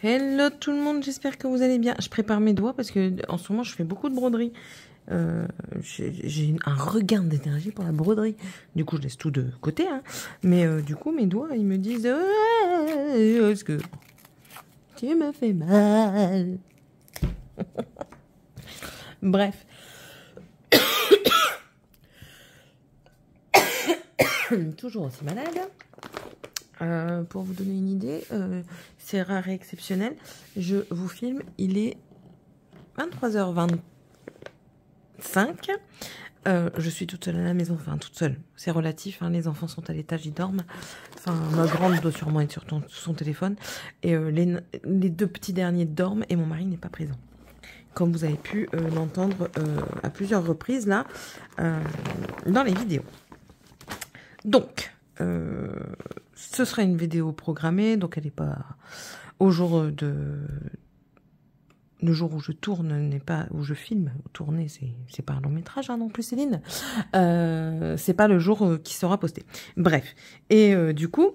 Hello tout le monde, j'espère que vous allez bien. Je prépare mes doigts parce que en ce moment je fais beaucoup de broderie. J'ai un regain d'énergie pour la broderie. Du coup je laisse tout de côté, hein. Mais du coup mes doigts ils me disent est-ce que tu me fais mal? Bref. Toujours aussi malade. Pour vous donner une idée, c'est rare et exceptionnel. Je vous filme, il est 23h25. Je suis toute seule à la maison, enfin toute seule, c'est relatif, hein, les enfants sont à l'étage, ils dorment. Enfin, ma grande doit sûrement être sur son téléphone. Et les deux petits derniers dorment et mon mari n'est pas présent. Comme vous avez pu l'entendre à plusieurs reprises là, dans les vidéos. Donc, ce sera une vidéo programmée, donc elle n'est pas au jour le jour où je tourne n'est pas où je filme. Tourner, c'est pas un long métrage, hein, non plus, Céline. C'est pas le jour qui sera posté. Bref, et du coup,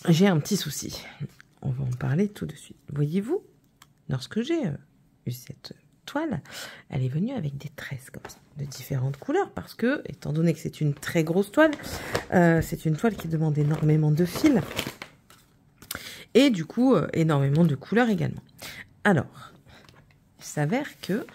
j'ai un petit souci. On va en parler tout de suite. Voyez-vous, lorsque j'ai eu cette toile, elle est venue avec des tresses comme ça, de différentes couleurs, parce que, étant donné que c'est une très grosse toile, c'est une toile qui demande énormément de fils, et du coup, énormément de couleurs également. Alors, il s'avère que...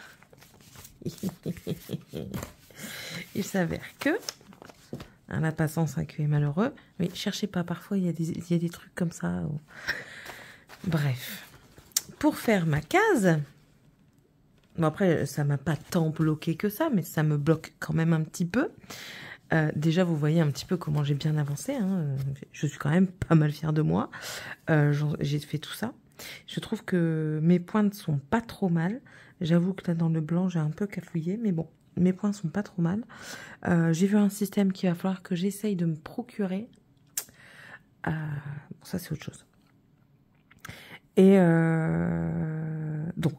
hein, la patience, un cul est malheureux. Oui, cherchez pas, parfois il y a des trucs comme ça. Bref, pour faire ma case... Bon, après, ça m'a pas tant bloqué que ça, mais ça me bloque quand même un petit peu. Déjà, vous voyez un petit peu comment j'ai bien avancé, hein. Je suis quand même pas mal fière de moi. J'ai fait tout ça. Je trouve que mes pointes sont pas trop mal. J'avoue que là, dans le blanc, j'ai un peu cafouillé, mais bon, mes points sont pas trop mal. J'ai vu un système qu'il va falloir que j'essaye de me procurer. Ça, c'est autre chose. Et donc,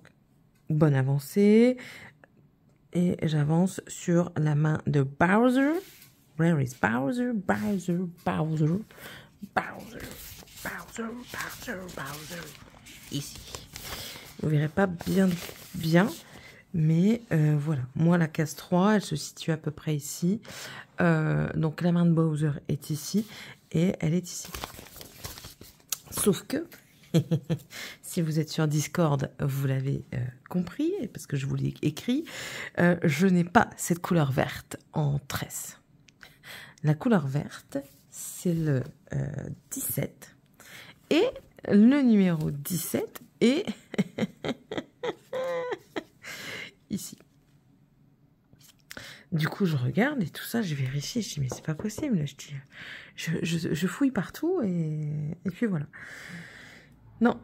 bonne avancée. Et j'avance sur la main de Bowser. Where is Bowser? Bowser, Bowser, Bowser, Bowser, Bowser, Bowser. Ici. Vous verrez pas bien, mais voilà. Moi, la case 3, elle se situe à peu près ici. Donc, la main de Bowser est ici et elle est ici. Sauf que, si vous êtes sur Discord, vous l'avez compris, parce que je vous l'ai écrit, je n'ai pas cette couleur verte en tresse. La couleur verte, c'est le 17. Et le numéro 17 est ici. Du coup, je regarde et tout ça, je vérifie, je dis mais c'est pas possible. Je fouille partout et puis voilà. Non,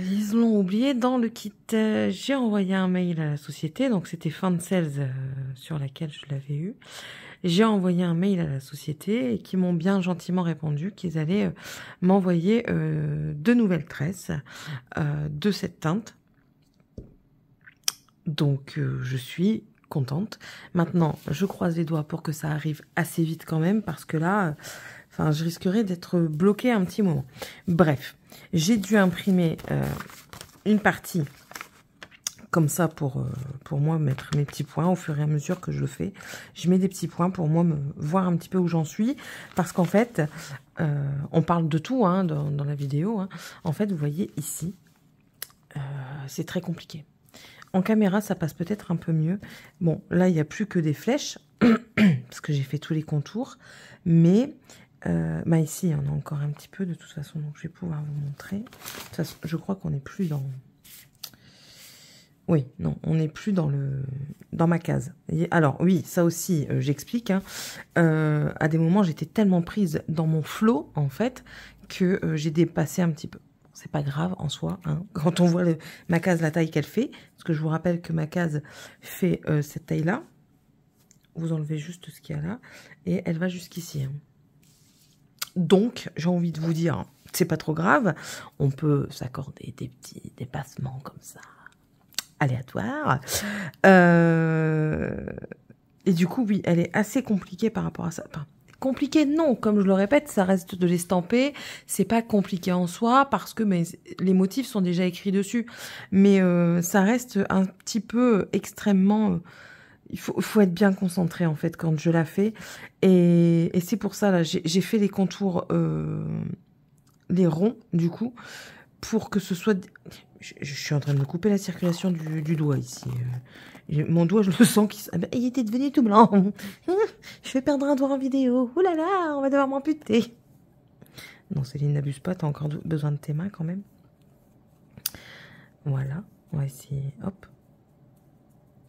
ils l'ont oublié dans le kit. J'ai envoyé un mail à la société, donc c'était Fan Sales sur laquelle je l'avais eu. J'ai envoyé un mail à la société et qui m'ont bien gentiment répondu qu'ils allaient m'envoyer de nouvelles tresses de cette teinte. Donc je suis contente. Maintenant, je croise les doigts pour que ça arrive assez vite quand même, parce que là, enfin, je risquerais d'être bloquée un petit moment. Bref, j'ai dû imprimer une partie comme ça pour moi mettre mes petits points au fur et à mesure que je le fais. Je mets des petits points pour moi me voir un petit peu où j'en suis, parce qu'en fait, on parle de tout hein, dans la vidéo. Hein. En fait, vous voyez ici, c'est très compliqué. En caméra, ça passe peut-être un peu mieux. Bon, là, il n'y a plus que des flèches, parce que j'ai fait tous les contours. Mais, bah ici, il y en a encore un petit peu, de toute façon, donc je vais pouvoir vous montrer. De toute façon, je crois qu'on n'est plus dans... Oui, non, on n'est plus dans ma case. Alors, oui, ça aussi, j'explique. Hein. À des moments, j'étais tellement prise dans mon flow, en fait, que j'ai dépassé un petit peu. C'est pas grave en soi, hein, quand on voit ma case, la taille qu'elle fait. Parce que je vous rappelle que ma case fait cette taille-là. Vous enlevez juste ce qu'il y a là. Et elle va jusqu'ici. Hein. Donc, j'ai envie de vous dire, c'est pas trop grave. On peut s'accorder des petits dépassements comme ça. Aléatoire. Et du coup, oui, elle est assez compliquée par rapport à ça. Enfin, compliqué. Non, comme je le répète, ça reste de l'estamper. C'est pas compliqué en soi parce que les motifs sont déjà écrits dessus. Mais ça reste un petit peu extrêmement... il faut être bien concentré en fait quand je la fais. Et c'est pour ça, là, j'ai fait les contours, les ronds du coup, pour que ce soit... Je suis en train de me couper la circulation du doigt ici. Mon doigt, je le sens il était devenu tout blanc. Je vais perdre un doigt en vidéo. Ouh là là, on va devoir m'amputer. Non, Céline, n'abuse pas, t'as encore besoin de tes mains quand même. Voilà, on va essayer. Hop.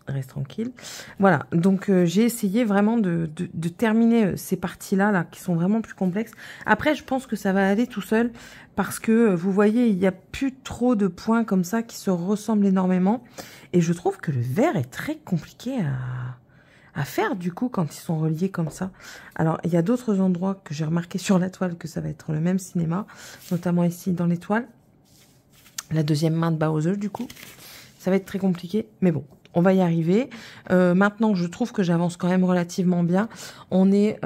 Reste tranquille. Voilà, donc j'ai essayé vraiment de terminer ces parties-là, là, qui sont vraiment plus complexes. Après, je pense que ça va aller tout seul, parce que, vous voyez, il n'y a plus trop de points comme ça qui se ressemblent énormément. Et je trouve que le vert est très compliqué à faire, du coup, quand ils sont reliés comme ça. Alors, il y a d'autres endroits que j'ai remarqué sur la toile que ça va être le même cinéma, notamment ici, dans l'étoile. La deuxième main de Bowser, du coup. Ça va être très compliqué, mais bon. On va y arriver. Maintenant, je trouve que j'avance quand même relativement bien. On est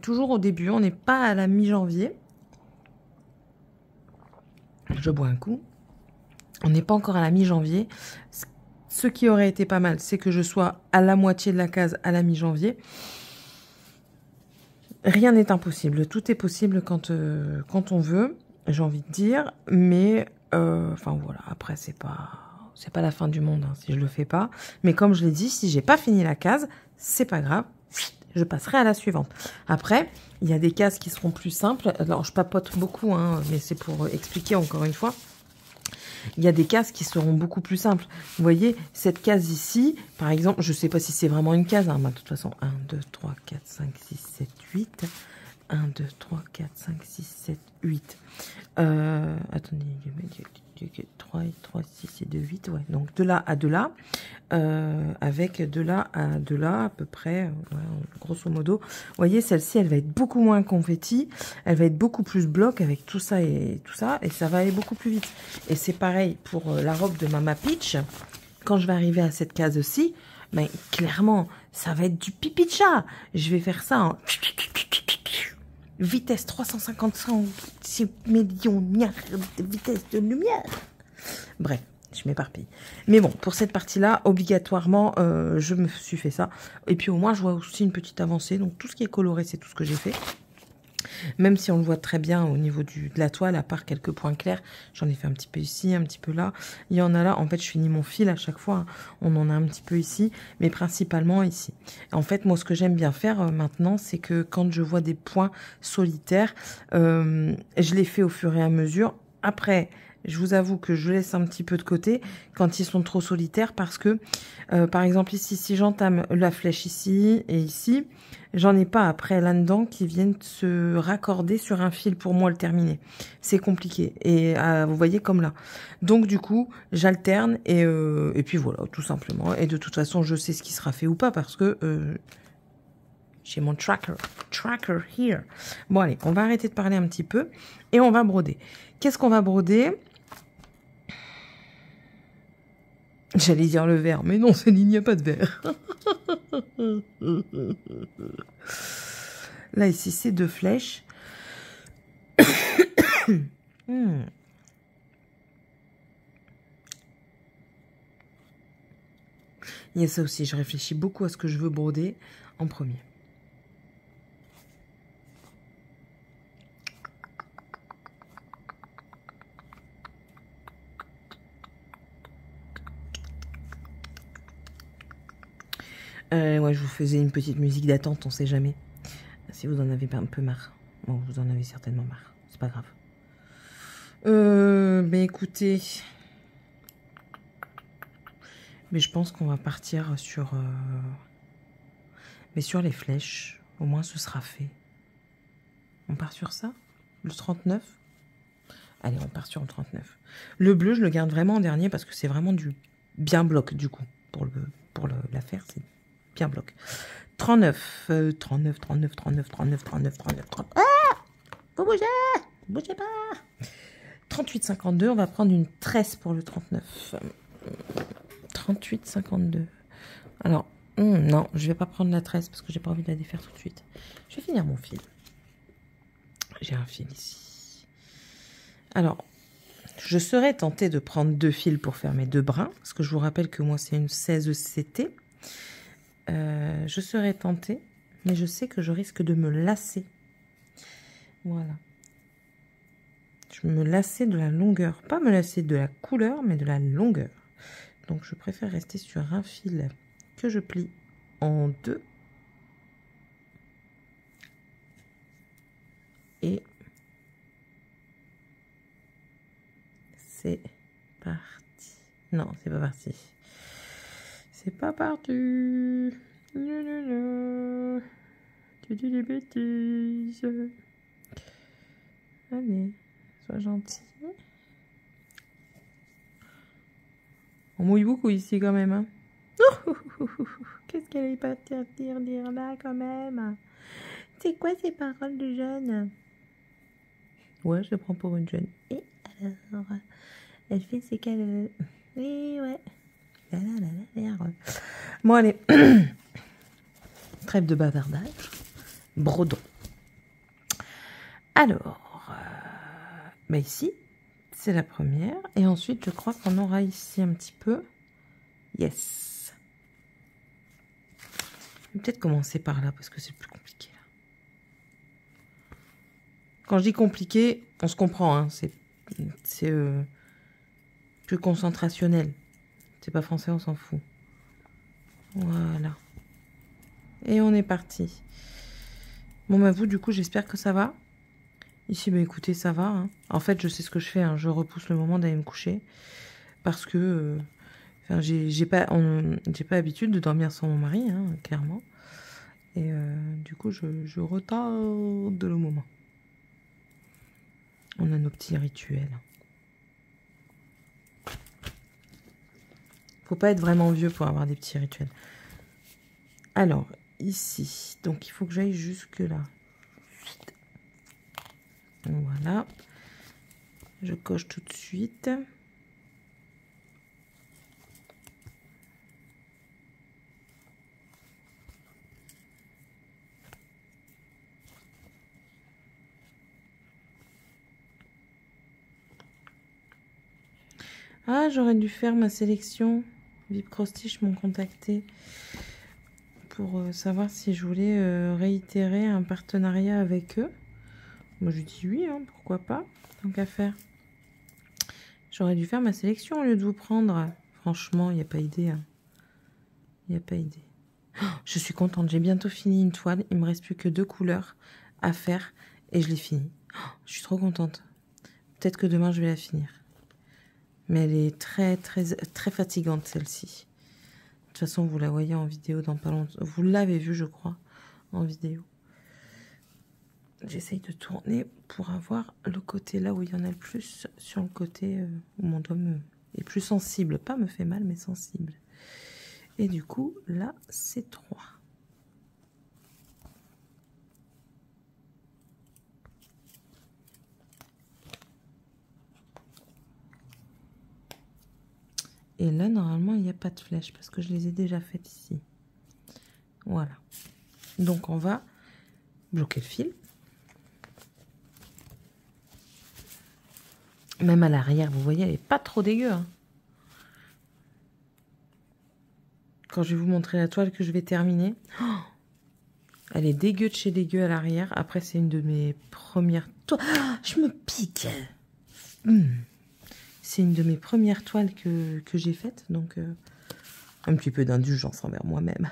toujours au début. On n'est pas à la mi-janvier. Je bois un coup. On n'est pas encore à la mi-janvier. Ce qui aurait été pas mal, c'est que je sois à la moitié de la case à la mi-janvier. Rien n'est impossible. Tout est possible quand on veut, j'ai envie de dire. Mais, enfin voilà, après, c'est pas la fin du monde hein, si je le fais pas. Mais comme je l'ai dit, si j'ai pas fini la case, c'est pas grave. Je passerai à la suivante. Après, il y a des cases qui seront plus simples. Alors, je papote beaucoup, hein, mais c'est pour expliquer encore une fois. Il y a des cases qui seront beaucoup plus simples. Vous voyez, cette case ici, par exemple, je sais pas si c'est vraiment une case. Hein, de toute façon, 1, 2, 3, 4, 5, 6, 7, 8. 1, 2, 3, 4, 5, 6, 7, 8. Attendez, 3, 6 et 2, 8, ouais. Donc de là à de là, avec de là à de là, à peu près, ouais, grosso modo. Vous voyez, celle-ci, elle va être beaucoup moins confetti, elle va être beaucoup plus bloc avec tout ça, et ça va aller beaucoup plus vite. Et c'est pareil pour la robe de Mama Peach. Quand je vais arriver à cette case-ci, ben, clairement, ça va être du pipi de chat. Je vais faire ça en... vitesse 356 millions de vitesse de lumière. Bref, je m'éparpille. Mais bon, pour cette partie-là, obligatoirement, je me suis fait ça. Et puis au moins, je vois aussi une petite avancée. Donc tout ce qui est coloré, c'est tout ce que j'ai fait. Même si on le voit très bien au niveau de la toile, à part quelques points clairs. J'en ai fait un petit peu ici, un petit peu là. Il y en a là. En fait, je finis mon fil à chaque fois. Hein. On en a un petit peu ici, mais principalement ici. En fait, moi, ce que j'aime bien faire maintenant, c'est que quand je vois des points solitaires, je les fais au fur et à mesure. Après, je vous avoue que je laisse un petit peu de côté quand ils sont trop solitaires parce que, par exemple, ici, si j'entame la flèche ici et ici, j'en ai pas après là-dedans qui viennent se raccorder sur un fil pour moi le terminer. C'est compliqué. Et vous voyez comme là. Donc du coup, j'alterne et puis voilà, tout simplement. Et de toute façon, je sais ce qui sera fait ou pas parce que j'ai mon tracker here. Bon allez, on va arrêter de parler un petit peu et on va broder. Qu'est-ce qu'on va broder? J'allais dire le vert, mais non, Céline, il n'y a pas de vert. Là, ici, c'est 2 flèches. Il y a ça aussi, je réfléchis beaucoup à ce que je veux broder en premier. Ouais, je vous faisais une petite musique d'attente, on sait jamais. Si vous en avez un peu marre. Bon, vous en avez certainement marre. C'est pas grave. Mais écoutez. Mais je pense qu'on va partir sur... Mais sur les flèches. Au moins, ce sera fait. On part sur ça? Le 39? Allez, on part sur le 39. Le bleu, je le garde vraiment en dernier parce que c'est vraiment du bien bloc, du coup. Pour la faire, c'est bien bloc. 39. 39. Ah! Vous bougez! Bougez pas! 38,52. On va prendre une tresse pour le 39. 38,52. Alors, Non, je vais pas prendre la tresse parce que j'ai pas envie de la défaire tout de suite. Je vais finir mon fil. J'ai un fil ici. Alors, je serais tentée de prendre 2 fils pour faire mes 2 brins, parce que je vous rappelle que moi c'est une 16 CT. Je serais tentée, mais je sais que je risque de me lasser. Voilà. Je me lasser de la longueur. Pas me lasser de la couleur, mais de la longueur. Donc je préfère rester sur un fil que je plie en 2. Et c'est parti. Non, c'est pas parti. C'est pas parti. Tu dis des bêtises. Allez, sois gentil. On mouille beaucoup ici quand même. Hein. Qu'est-ce qu'elle est partie dire là quand même? C'est quoi ces paroles de jeune? Ouais, je le prends pour une jeune. Et alors, elle fait ce qu'elle veut. Oui, ouais. Bon, allez. Trêve de bavardage. Brodon. Alors, bah ici, c'est la première. Et ensuite, je crois qu'on aura ici un petit peu. Yes. Je vais peut-être commencer par là parce que c'est plus compliqué. Là. Quand je dis compliqué, on se comprend. Hein, c'est plus concentrationnel. C'est pas français, on s'en fout. Voilà. Et on est parti. Bon, bah vous, du coup, j'espère que ça va. Ici, bah écoutez, ça va. Hein. En fait, je sais ce que je fais. Hein. Je repousse le moment d'aller me coucher. Parce que j'ai pas l'habitude de dormir sans mon mari, hein, clairement. Et du coup, je retarde le moment. On a nos petits rituels. Faut pas être vraiment vieux pour avoir des petits rituels. Alors, ici, donc il faut que j'aille jusque là. Voilà. Je coche tout de suite. Ah, j'aurais dû faire ma sélection. Vip Cross Stitch m'ont contacté pour savoir si je voulais réitérer un partenariat avec eux. Moi, je dis oui, hein, pourquoi pas, tant qu'à faire. J'aurais dû faire ma sélection au lieu de vous prendre. Franchement, il n'y a pas idée. Hein. Il n'y a pas idée. Oh, je suis contente, j'ai bientôt fini une toile. Il me reste plus que 2 couleurs à faire et je l'ai fini. Oh, je suis trop contente. Peut-être que demain, je vais la finir. Mais elle est très, très, très fatigante, celle-ci. De toute façon, vous la voyez en vidéo dans pas longtemps. Vous l'avez vue, je crois, en vidéo. J'essaye de tourner pour avoir le côté là où il y en a le plus, sur le côté où mon doigt est plus sensible. Pas me fait mal, mais sensible. Et du coup, là, c'est 3. Et là, normalement, il n'y a pas de flèche parce que je les ai déjà faites ici. Voilà. Donc, on va bloquer le fil. Même à l'arrière, vous voyez, elle n'est pas trop dégueu. Hein. Quand je vais vous montrer la toile que je vais terminer, oh, elle est dégueu de chez dégueu à l'arrière. Après, c'est une de mes premières toiles. Oh, je me pique. C'est une de mes premières toiles que j'ai faites. Donc, un petit peu d'indulgence envers moi-même.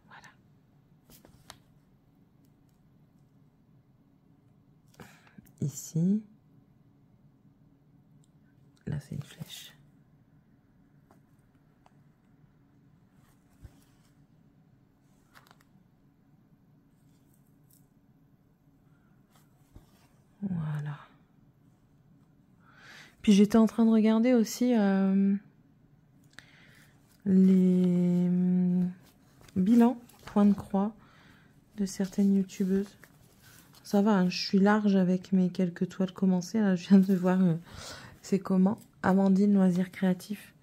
Voilà. Ici. Là, c'est une flèche. Voilà. Puis j'étais en train de regarder aussi les bilans, point de croix, de certaines youtubeuses. Ça va, hein, je suis large avec mes quelques toiles commencées. Là, je viens de voir, c'est comment Amandine Loisirs Créatifs,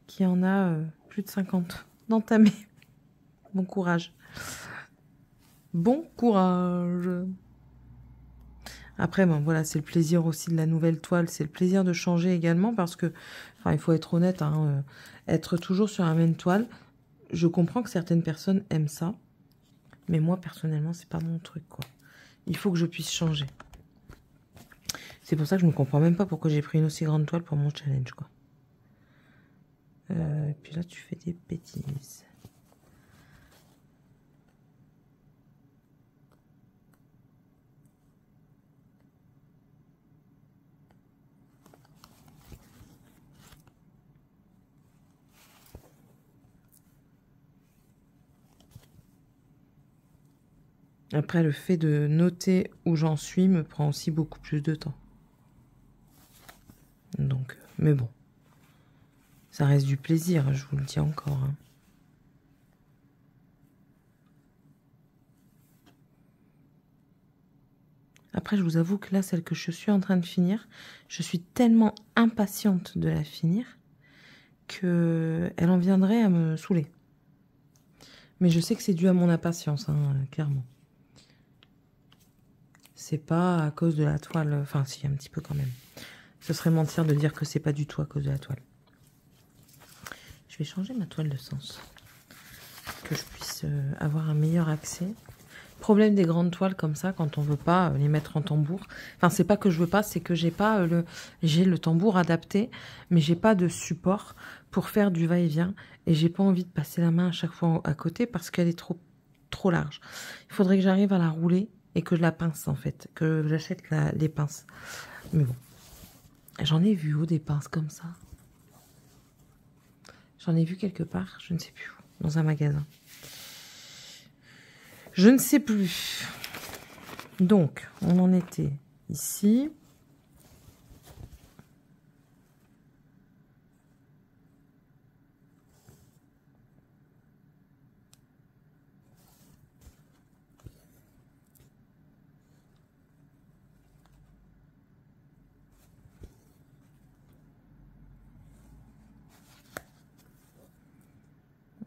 qui en a plus de 50 d'entamer. Bon courage. Bon courage. Après, ben voilà, c'est le plaisir aussi de la nouvelle toile. C'est le plaisir de changer également parce que, enfin, il faut être honnête, hein, être toujours sur la même toile. Je comprends que certaines personnes aiment ça. Mais moi, personnellement, c'est pas mon truc, quoi. Il faut que je puisse changer. C'est pour ça que je ne comprends même pas pourquoi j'ai pris une aussi grande toile pour mon challenge, quoi. Et puis là, tu fais des bêtises. Après, le fait de noter où j'en suis me prend aussi beaucoup plus de temps. Donc, mais bon. Ça reste du plaisir, je vous le dis encore. Hein. Après, je vous avoue que là, celle que je suis en train de finir, je suis tellement impatiente de la finir qu'elle en viendrait à me saouler. Mais je sais que c'est dû à mon impatience, hein, clairement. C'est pas à cause de la toile, enfin si, un petit peu quand même. Ce serait mentir de dire que c'est pas du tout à cause de la toile. Je vais changer ma toile de sens. Que je puisse avoir un meilleur accès. Problème des grandes toiles comme ça, quand on veut pas les mettre en tambour. Enfin, c'est pas que je veux pas, c'est que j'ai pas j'ai le tambour adapté, mais j'ai pas de support pour faire du va-et-vient. Et j'ai pas envie de passer la main à chaque fois à côté parce qu'elle est trop large. Il faudrait que j'arrive à la rouler et que je la pince en fait, que j'achète les pinces. Mais bon, j'en ai vu où des pinces comme ça. J'en ai vu quelque part, je ne sais plus où, dans un magasin. Je ne sais plus. Donc, on en était ici.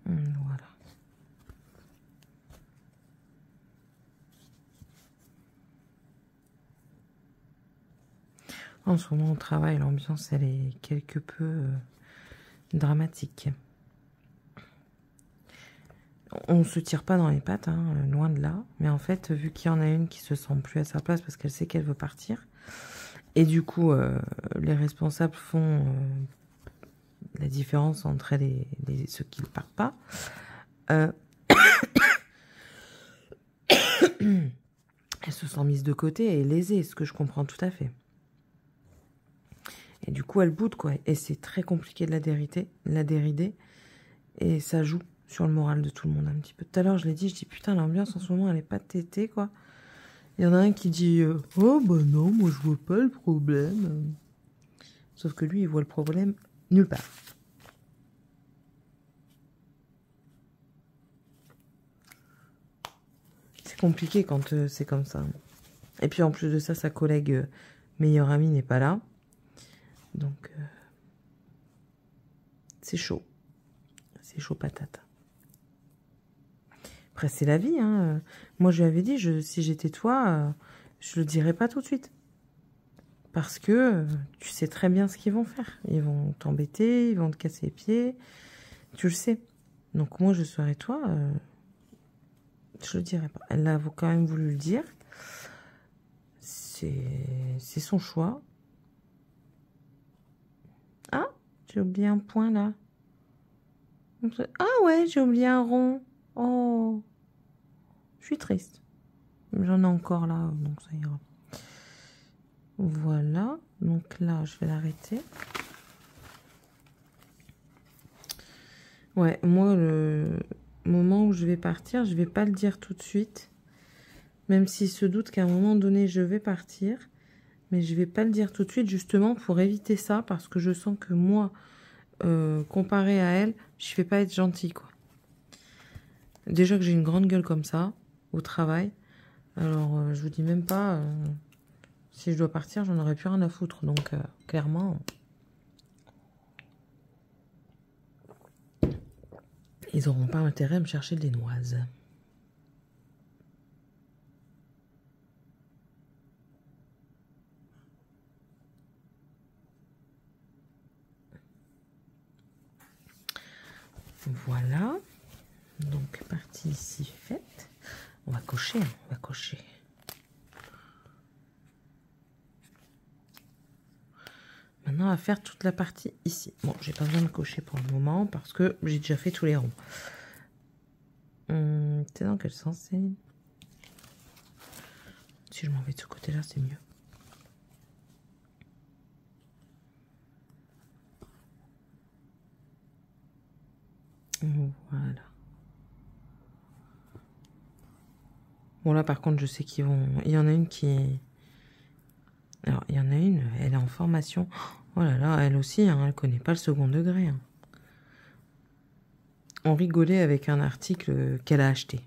Voilà. En ce moment, au travail, l'ambiance, elle est quelque peu dramatique. On ne se tire pas dans les pattes, hein, loin de là. Mais en fait, vu qu'il y en a une qui se sent plus à sa place parce qu'elle sait qu'elle veut partir, et du coup, les responsables font la différence entre elle et ceux qui ne partent pas. Elle se sent mise de côté et lésée, ce que je comprends tout à fait. Et du coup, elle boude, quoi. Et c'est très compliqué de la dérider. Et ça joue sur le moral de tout le monde un petit peu. Tout à l'heure, je l'ai dit, je dis, putain, l'ambiance en ce moment, elle est pas tétée, quoi. Il y en a un qui dit, oh, bah non, moi, je vois pas le problème. Sauf que lui, il voit le problème nulle part. C'est compliqué quand c'est comme ça. Et puis, en plus de ça, sa collègue meilleure amie n'est pas là. Donc, c'est chaud. C'est chaud patate. Après, c'est la vie. Hein. Moi, je lui avais dit, si j'étais toi, je le dirais pas tout de suite. Parce que tu sais très bien ce qu'ils vont faire. Ils vont t'embêter, ils vont te casser les pieds. Tu le sais. Donc, moi, je serais toi, je le dirais pas. Elle a quand même voulu le dire. C'est son choix. Ah, j'ai oublié un point là. Ah ouais, j'ai oublié un rond. Oh, je suis triste. J'en ai encore là, donc ça ira. Voilà, donc là, je vais l'arrêter. Ouais, moi, le moment où je vais partir, je vais pas le dire tout de suite. Même s'il se doute qu'à un moment donné, je vais partir. Mais je vais pas le dire tout de suite, justement, pour éviter ça. Parce que je sens que moi, comparé à elle, je vais pas être gentille, quoi. Déjà que j'ai une grande gueule comme ça, au travail. Alors, je vous dis même pas... si je dois partir, j'en aurais plus rien à foutre. Donc, clairement... ils n'auront pas intérêt à me chercher des noises. Voilà. Donc, partie ici faite. On va cocher, hein, on va cocher. Maintenant, on va faire toute la partie ici. Bon, j'ai pas besoin de cocher pour le moment parce que j'ai déjà fait tous les ronds. C'est dans quel sens c'est? Si je m'en vais de ce côté-là, c'est mieux. Voilà. Bon, là, par contre, je sais qu'ils vont... Il y en a une qui est... Alors, il y en a une, elle est en formation. Oh là là, elle aussi, hein, elle connaît pas le second degré. Hein. On rigolait avec un article qu'elle a acheté.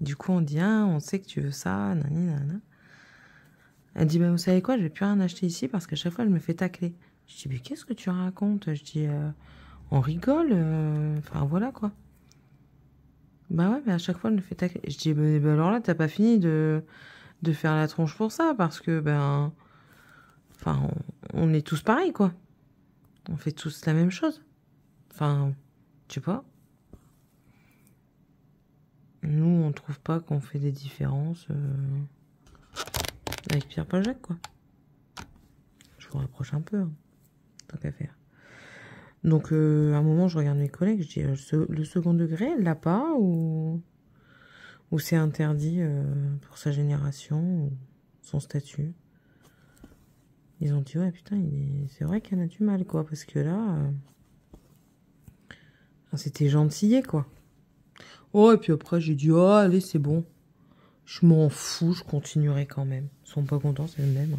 Du coup, on dit, ah, on sait que tu veux ça, nani, nana. Elle dit, bah, vous savez quoi, je vais plus rien acheter ici parce qu'à chaque fois, elle me fait tacler. Je dis, mais qu'est-ce que tu racontes? Je dis, on rigole, enfin, voilà, quoi. Bah ouais, mais à chaque fois, elle me fait tacler. Je dis, bah alors là, t'as pas fini de faire la tronche pour ça parce que, ben... Enfin, on est tous pareils, quoi. On fait tous la même chose. Enfin, je sais pas. Nous, on trouve pas qu'on fait des différences avec Pierre-Paul Jacques, quoi. Je vous rapproche un peu, hein, tant qu'à faire. Donc, à un moment, je regarde mes collègues, je dis, le second degré, elle l'a pas ou c'est interdit pour sa génération, ou son statut. Ils ont dit, ouais, putain, c'est vrai qu'elle a du mal, quoi, parce que là, c'était gentillé, quoi. Oh, et puis après, j'ai dit, oh, allez, c'est bon. Je m'en fous, je continuerai quand même. Ils sont pas contents, c'est le même.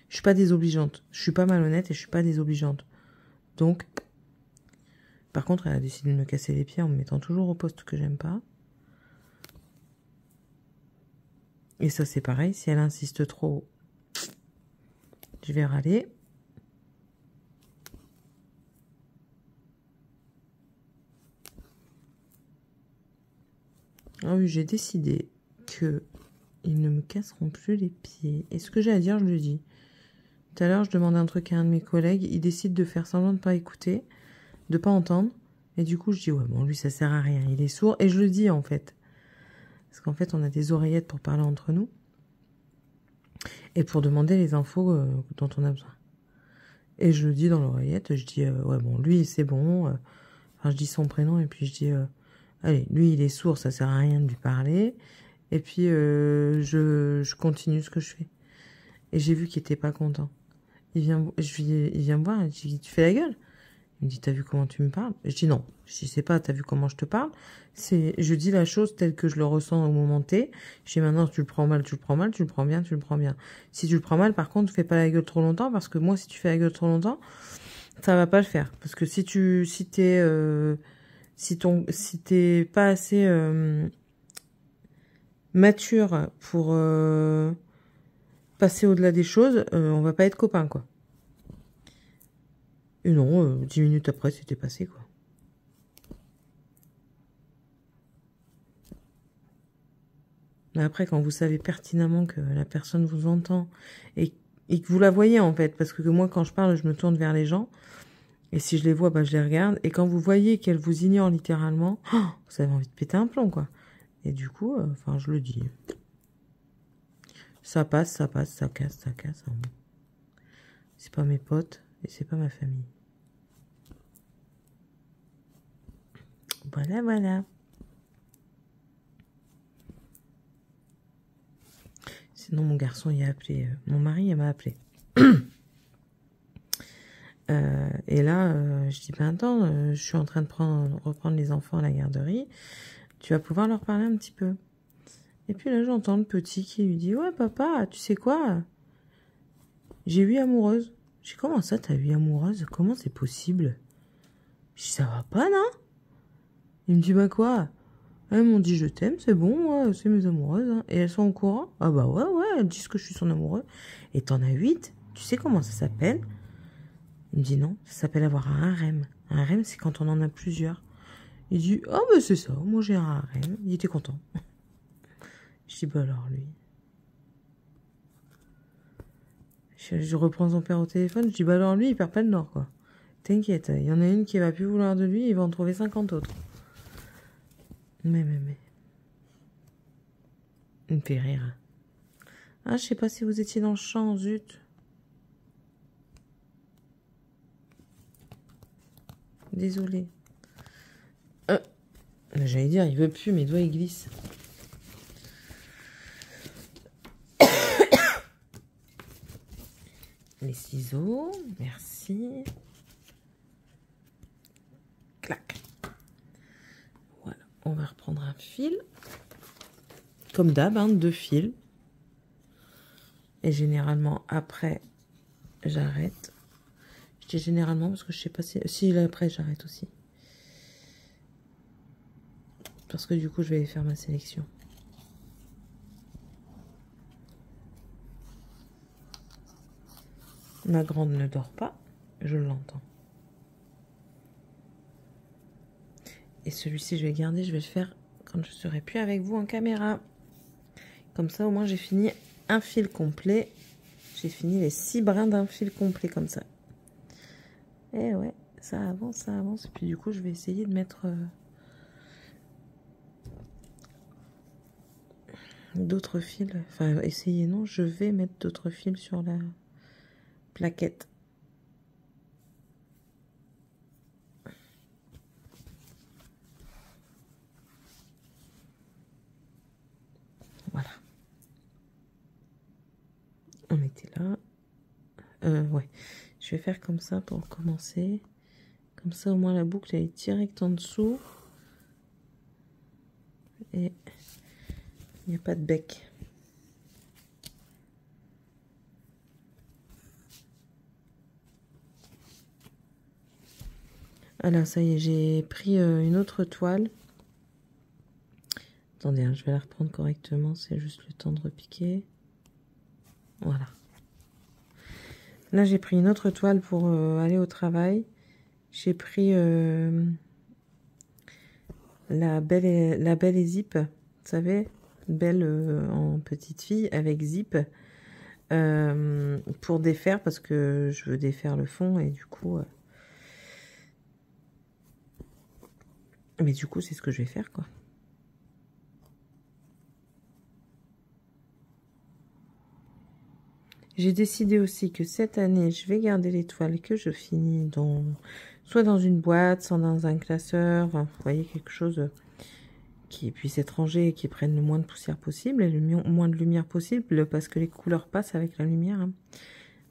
Je suis pas désobligeante. Je suis pas malhonnête et je suis pas désobligeante. Donc, par contre, elle a décidé de me casser les pieds en me mettant toujours au poste que j'aime pas. Et ça, c'est pareil. Si elle insiste trop, je vais râler. Ah oui, j'ai décidé que ils ne me casseront plus les pieds. Et ce que j'ai à dire, je le dis. Tout à l'heure, je demandais un truc à un de mes collègues. Il décide de faire semblant de pas écouter, de pas entendre. Et du coup, je dis, ouais, bon, lui, ça sert à rien. Il est sourd. Et je le dis, en fait. Parce qu'en fait, on a des oreillettes pour parler entre nous. Et pour demander les infos dont on a besoin. Et je le dis dans l'oreillette. Je dis, ouais, bon, lui, c'est bon. Enfin, je dis son prénom. Et puis, je dis, allez, lui, il est sourd. Ça sert à rien de lui parler. Et puis, je continue ce que je fais. Et j'ai vu qu'il était pas content. Il vient me voir, il dit, tu fais la gueule? Il me dit, t'as vu comment tu me parles? Je dis, non. Je dis, c'est pas, t'as vu comment je te parle? Je dis la chose telle que je le ressens au moment T. Je dis, maintenant, tu le prends mal, tu le prends mal, tu le prends bien, tu le prends bien. Si tu le prends mal, par contre, fais pas la gueule trop longtemps, parce que moi, si tu fais la gueule trop longtemps, ça va pas le faire. Parce que si t'es pas assez, mature pour, passer au-delà des choses, on va pas être copains, quoi. Et non, 10 minutes après, c'était passé, quoi. Mais après, quand vous savez pertinemment que la personne vous entend et que vous la voyez, en fait, parce que moi, quand je parle, je me tourne vers les gens, et si je les vois, bah, je les regarde, et quand vous voyez qu'elle vous ignore littéralement, oh, vous avez envie de péter un plomb, quoi. Et du coup, enfin, je le dis. Ça passe, ça passe, ça casse, ça casse. Hein. C'est pas mes potes, et c'est pas ma famille. Voilà, voilà. Sinon, mon garçon, il a appelé. Mon mari, il m'a appelé. Et là, je dis, ben attends, je suis en train de reprendre les enfants à la garderie. Tu vas pouvoir leur parler un petit peu. Et puis là, j'entends le petit qui lui dit, ouais, papa, tu sais quoi? J'ai 8 amoureuses. Je dis, comment ça, t'as 8 amoureuses? Comment c'est possible? Je dis, ça va pas, non? Il me dit, bah quoi? Elles m'ont dit, je t'aime, c'est bon, ouais, c'est mes amoureuses. Hein. Et elles sont au courant? Ah bah ouais, elles disent que je suis son amoureux. Et t'en as 8? Tu sais comment ça s'appelle? Il me dit, non, ça s'appelle avoir un harem. Un harem, c'est quand on en a plusieurs. Il dit, ah ben c'est ça, moi j'ai un harem. Il était content. Je dis, bah alors lui. Je reprends son père au téléphone, je dis, bah alors lui, il perd pas le nord, quoi. T'inquiète, il y en a une qui va plus vouloir de lui, il va en trouver 50 autres. Mais. Il me fait rire. Ah, je sais pas si vous étiez dans le champ, zut. Désolée. J'allais dire, il veut plus, mes doigts, ils glissent. Les ciseaux, merci. Clac. Voilà, on va reprendre un fil. Comme d'hab, hein, 2 fils. Et généralement, après, j'arrête. Je dis généralement parce que je sais pas si après, j'arrête aussi. Parce que du coup, je vais faire ma sélection. Ma grande ne dort pas, je l'entends. Et celui-ci, je vais garder, je vais le faire quand je serai plus avec vous en caméra. Comme ça, au moins, j'ai fini un fil complet. J'ai fini les 6 brins d'un fil complet comme ça. Et ouais, ça avance, ça avance. Et puis du coup, je vais essayer de mettre d'autres fils. Enfin, essayer, non, je vais mettre d'autres fils sur la plaquette. Voilà. On était là. Ouais. Je vais faire comme ça pour commencer. Comme ça, au moins, la boucle, elle est direct en dessous. Et il n'y a pas de bec. Alors, ça y est, j'ai pris une autre toile. Attendez, hein, je vais la reprendre correctement. C'est juste le temps de repiquer. Voilà. Là, j'ai pris une autre toile pour aller au travail. J'ai pris la belle et zip. Vous savez, belle en petite fille avec zip. Pour défaire, parce que je veux défaire le fond. Et du coup... Mais du coup, c'est ce que je vais faire, quoi. J'ai décidé aussi que cette année, je vais garder les toiles que je finis soit dans une boîte, soit dans un classeur. Enfin, vous voyez, quelque chose qui puisse être rangé et qui prenne le moins de poussière possible et le moins de lumière possible, parce que les couleurs passent avec la lumière, hein,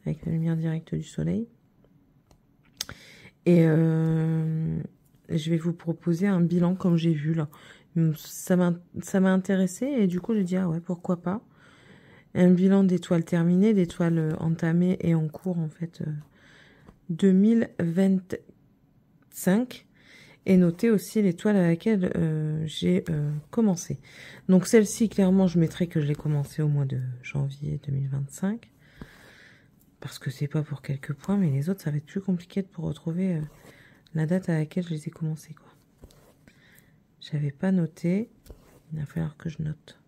avec la lumière directe du soleil. Et je vais vous proposer un bilan comme j'ai vu là. Ça m'a intéressé et du coup, j'ai dit, ah ouais, pourquoi pas. Un bilan des toiles terminées, des toiles entamées et en cours, en fait, 2025. Et noter aussi les toiles à laquelle j'ai commencé. Donc celle-ci, clairement, je mettrai que je l'ai commencé au mois de janvier 2025. Parce que c'est pas pour quelques points, mais les autres, ça va être plus compliqué pour retrouver la date à laquelle je les ai commencés, quoi. J'avais pas noté. Il va falloir que je note.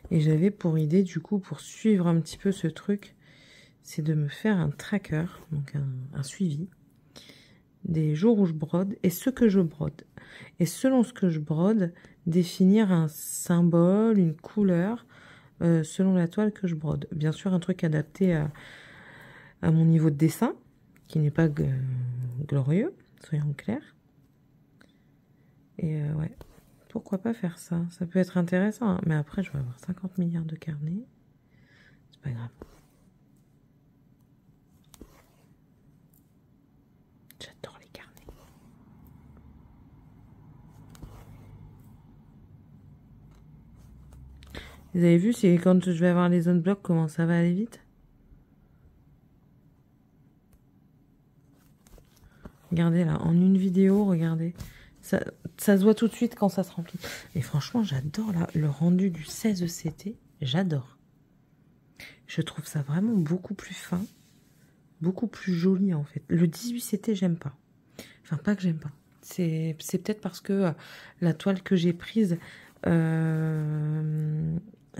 Et j'avais pour idée, du coup, pour suivre un petit peu ce truc, c'est de me faire un tracker, donc un suivi, des jours où je brode et ce que je brode. Et selon ce que je brode, définir un symbole, une couleur, selon la toile que je brode. Bien sûr, un truc adapté à mon niveau de dessin, qui n'est pas glorieux, soyons clairs. Et ouais. Pourquoi pas faire ça? Ça peut être intéressant, hein. Mais après, je vais avoir 50 milliards de carnets. C'est pas grave. J'adore les carnets. Vous avez vu, c'est quand je vais avoir les zones blocs, comment ça va aller vite? Regardez là, en une vidéo, regardez. Ça se voit tout de suite quand ça se remplit. Et franchement, j'adore le rendu du 16CT. J'adore. Je trouve ça vraiment beaucoup plus fin. Beaucoup plus joli, en fait. Le 18CT, j'aime pas. Enfin, pas que j'aime pas. C'est peut-être parce que la toile que j'ai prise,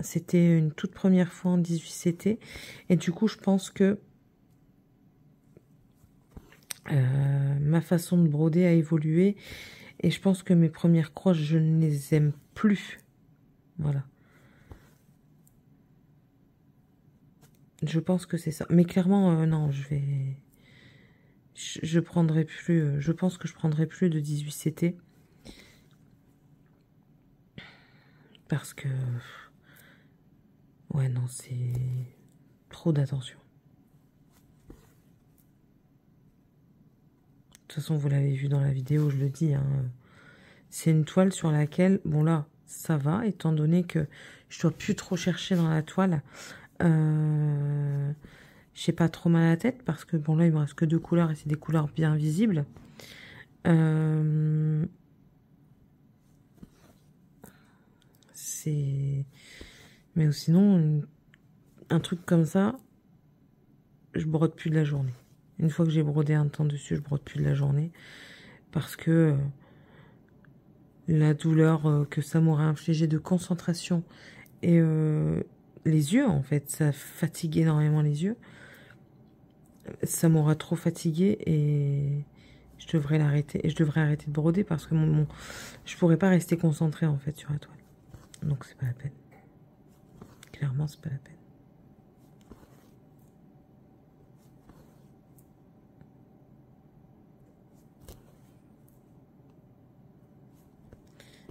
c'était une toute première fois en 18CT. Et du coup, je pense que ma façon de broder a évolué. Et je pense que mes premières croches, je ne les aime plus. Voilà. Je pense que c'est ça. Mais clairement, non, je prendrai plus. Je pense que je prendrai plus de 18CT. Parce que... Ouais, non, c'est trop d'attention. De toute façon, vous l'avez vu dans la vidéo, je le dis. Hein, c'est une toile sur laquelle... Bon, là, ça va, étant donné que je dois plus trop chercher dans la toile. J'ai pas trop mal à la tête parce que, bon, là, il me reste que 2 couleurs et c'est des couleurs bien visibles. C'est... Mais sinon, un truc comme ça, je brode plus de la journée. Une fois que j'ai brodé un temps dessus, je brode plus de la journée. Parce que la douleur que ça m'aurait infligé de concentration et les yeux, en fait, ça fatigue énormément les yeux. Ça m'aura trop fatigué et je devrais l'arrêter. Et je devrais arrêter de broder parce que je pourrais pas rester concentrée, en fait, sur la toile. Donc, c'est pas la peine. Clairement, c'est pas la peine.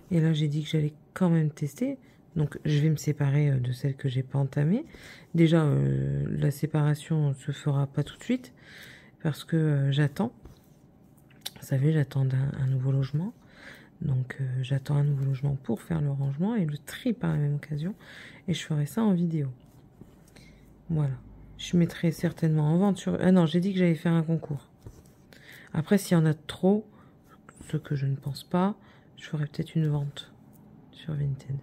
Et là, j'ai dit que j'allais quand même tester. Donc, je vais me séparer de celle que j'ai pas entamée. Déjà, la séparation se fera pas tout de suite. Parce que j'attends. Vous savez, j'attends un nouveau logement. Donc, j'attends un nouveau logement pour faire le rangement et le tri par la même occasion. Et je ferai ça en vidéo. Voilà. Je mettrai certainement en vente sur... Ah non, j'ai dit que j'allais faire un concours. Après, s'il y en a trop, ce que je ne pense pas, je ferai peut-être une vente sur Vinted.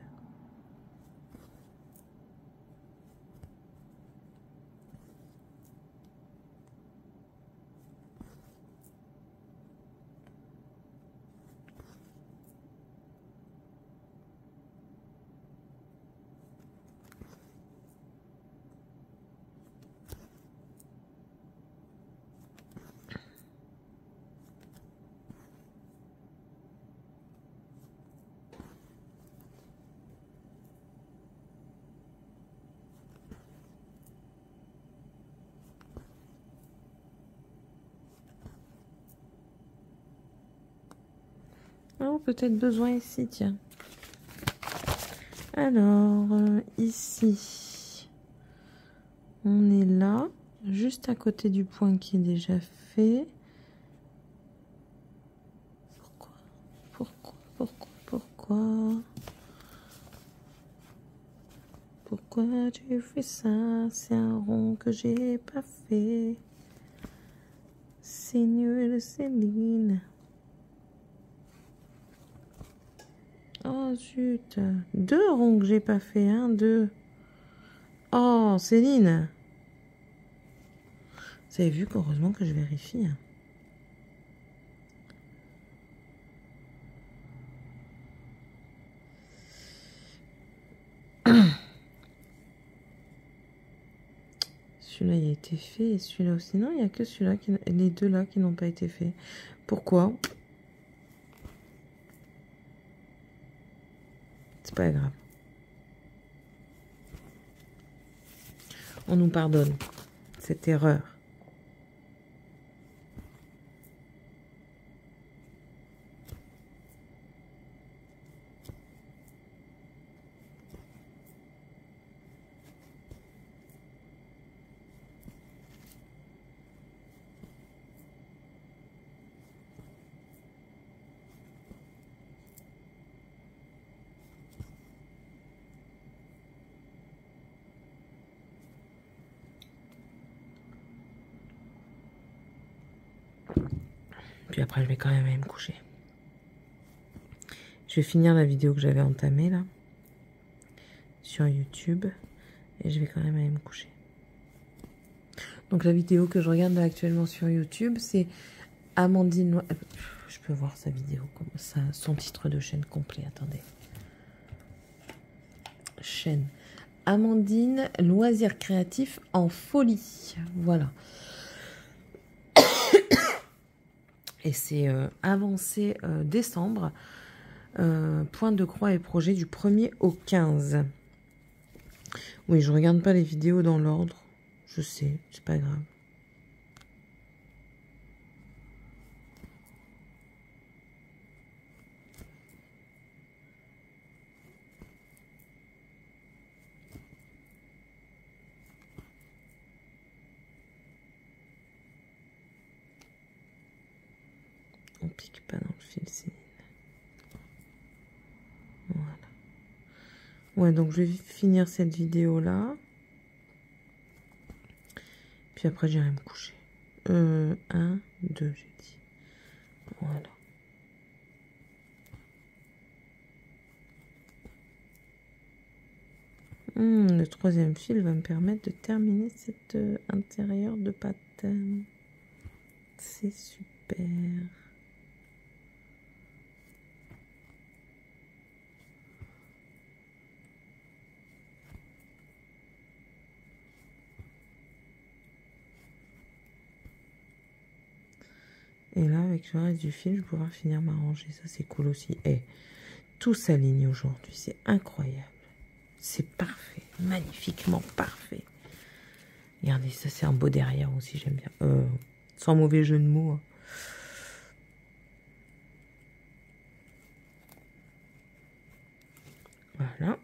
Oh, peut-être besoin ici, tiens. Alors, ici, on est là, juste à côté du point qui est déjà fait. Pourquoi tu fais ça? C'est un rond que j'ai pas fait. Seigneur de Céline. Oh zut. 2 ronds que j'ai pas fait. 1, 2. Oh Céline. Vous avez vu qu'heureusement que je vérifie. Celui-là, il a été fait. Et celui-là aussi. Non, il n'y a que celui-là, les deux là qui n'ont pas été faits. Pourquoi? C'est pas grave. On nous pardonne cette erreur. Puis après, je vais quand même aller me coucher. Je vais finir la vidéo que j'avais entamée là sur YouTube et je vais quand même aller me coucher. Donc la vidéo que je regarde actuellement sur YouTube, c'est Amandine. Je peux voir sa vidéo comme ça, son titre de chaîne complet. Attendez. Chaîne Amandine Loisirs Créatifs en Folie. Voilà. Et c'est avancé décembre. Point de croix et projet du 1er au 15. Oui, je regarde pas les vidéos dans l'ordre. Je sais, c'est pas grave. On pique pas dans le fil, c'est... Voilà. Ouais, donc je vais finir cette vidéo-là. Puis après, j'irai me coucher. 1, 2, j'ai dit. Voilà. Le troisième fil va me permettre de terminer cet intérieur de pattern. C'est super. Et là, avec le reste du fil, je vais pouvoir finir ma rangée. Ça, c'est cool aussi. Et tout s'aligne aujourd'hui. C'est incroyable. C'est parfait. Magnifiquement parfait. Regardez, ça, c'est un beau derrière aussi. J'aime bien. Sans mauvais jeu de mots. Hein. Voilà.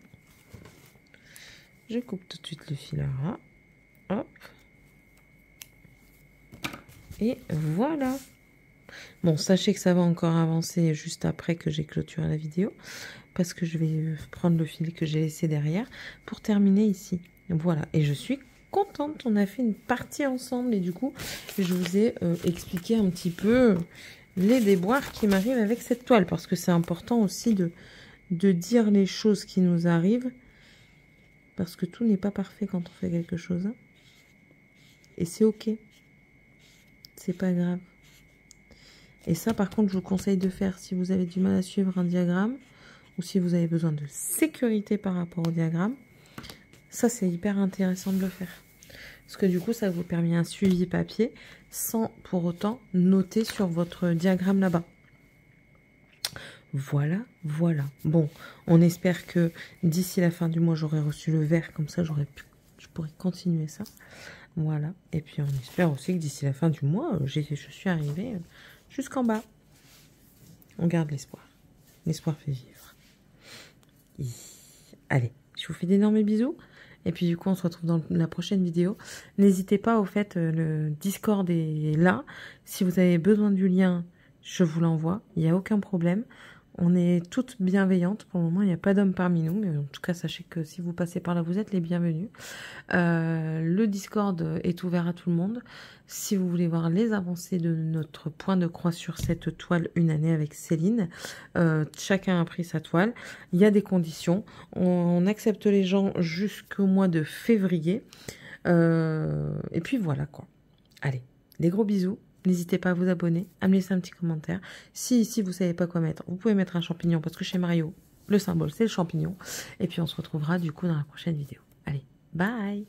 Je coupe tout de suite le fil là. Hop. Et voilà. Bon, sachez que ça va encore avancer juste après que j'ai clôturé la vidéo. Parce que je vais prendre le fil que j'ai laissé derrière pour terminer ici. Voilà. Et je suis contente. On a fait une partie ensemble. Et du coup, je vous ai expliqué un petit peu les déboires qui m'arrivent avec cette toile. Parce que c'est important aussi de dire les choses qui nous arrivent. Parce que tout n'est pas parfait quand on fait quelque chose. Hein. Et c'est ok. C'est pas grave. Et ça, par contre, je vous conseille de faire si vous avez du mal à suivre un diagramme ou si vous avez besoin de sécurité par rapport au diagramme. Ça, c'est hyper intéressant de le faire. Parce que du coup, ça vous permet un suivi papier sans pour autant noter sur votre diagramme là-bas. Voilà, voilà. Bon, on espère que d'ici la fin du mois, j'aurai reçu le vert. Comme ça, je pourrais continuer ça. Voilà. Et puis, on espère aussi que d'ici la fin du mois, je suis arrivée jusqu'en bas. On garde l'espoir. L'espoir fait vivre. Allez, je vous fais d'énormes bisous. Et puis, du coup, on se retrouve dans la prochaine vidéo. N'hésitez pas, au fait, le Discord est là. Si vous avez besoin du lien, je vous l'envoie. Il n'y a aucun problème. On est toutes bienveillantes. Pour le moment, il n'y a pas d'hommes parmi nous. Mais en tout cas, sachez que si vous passez par là, vous êtes les bienvenus. Le Discord est ouvert à tout le monde. Si vous voulez voir les avancées de notre point de croix sur cette toile une année avec Céline, chacun a pris sa toile. Il y a des conditions. On accepte les gens jusqu'au mois de février. Et puis voilà quoi. Allez, des gros bisous. N'hésitez pas à vous abonner, à me laisser un petit commentaire. Si ici vous savez pas quoi mettre, vous pouvez mettre un champignon parce que chez Mario, le symbole c'est le champignon. Et puis on se retrouvera du coup dans la prochaine vidéo. Allez, bye!